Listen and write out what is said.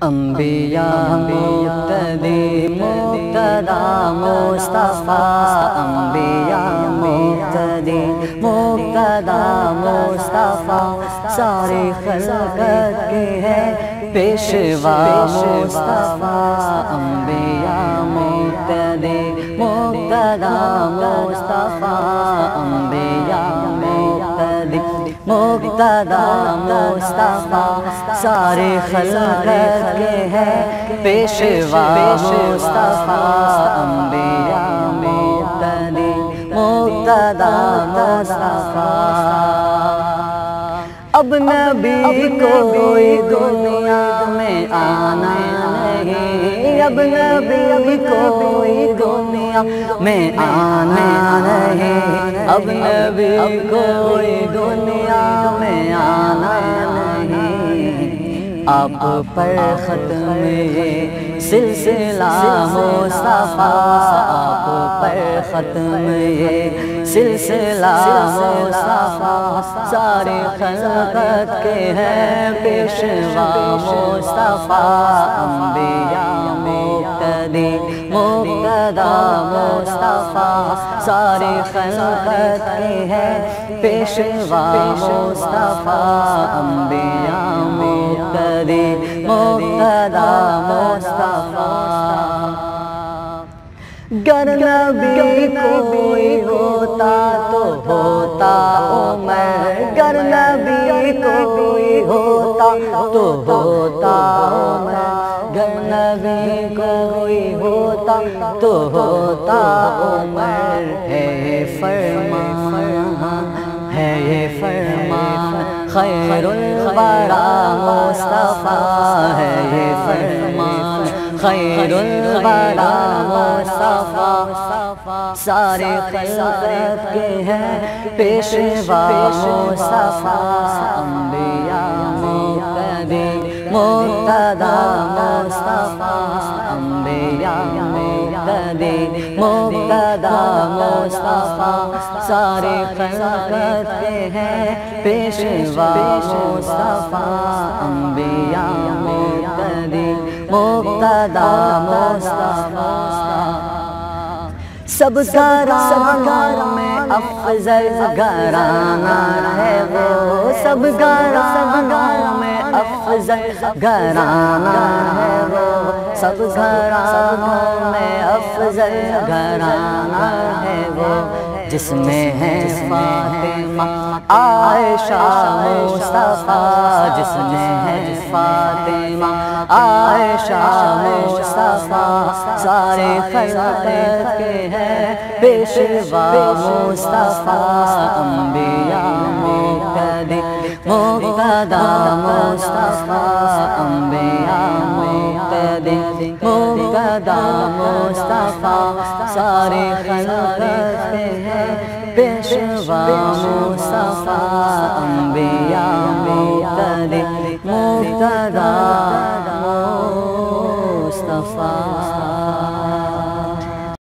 انبیاء مقتدی مقتدا مصطفیٰ، انبیاء مقتدی مقتدا مصطفیٰ، ساری خلقت کے ہے پیشوا مصطفیٰ، انبیاء مقتدی مقتدا مصطفیٰ، انبیاء مقتدی مقتدا مصطفیٰ، سارے خلقت کے ہے پیشوا مصطفیٰ، انبیاء مقتدی مقتدا مصطفیٰ۔ اب نبی کوئی دنیا میں آنا نہیں، اب نبی کوئی دنیا میں آنا نہیں، اب نبی کوئی دنیا میں آنا نہیں، آپ پر ختم یہ سلسلہ مصطفیٰ، آپ پر ختم یہ سلسلہ مصطفیٰ، ساری خلقت کے ہیں پیشوا مصطفیٰ، انبیاء مقتدی مقتدا مصطفیٰ، ساری خلقت کے ہیں پیشوا مصطفیٰ، انبیاء مقتدی مقتدا مصطفیٰ۔ گر نبی کوئی ہوتا تو ہوتا عمر، گر نبی کوئی ہوتا تو ہوتا عمر، گر نبی کوئی ہوتا تو ہوتا عمر، ہے یہ فرمان، ہے یہ فرمان خیر الورا مصطفیٰ، ہے یہ فرمان خیر الورا مصطفیٰ، سارے خلقت کے ہیں پیشوا مصطفیٰ، انبیاء مقتدی مقتدا مصطفیٰ، انبیاء مقتدی مقتدا مصطفیٰ، سارے خلقت کے ہیں پیشوا مصطفیٰ، انبیاء مقتدی مقتدا مصطفیٰ۔ سب گھرانوں میں افضل گھرانہ ہے وہ، سب گھرانوں میں افضل گھرانہ ہے وہ، سب گھرانوں میں افضل گھرانہ ہے وہ، جس میں ہے فاطمہ عائشہ مصطفیٰ، جس میں ہے فاطمہ عائشہ مصطفیٰ، سارے خلقت کے ہیں پیشوا مصطفیٰ، انبیاء مقتدی مقتدا مصطفیٰ، انبیاء مقتدی مقتدا مصطفیٰ، سارے خلقت کے ہیں پیشوا مصطفیٰ، انبیاء مقتدی مقتدا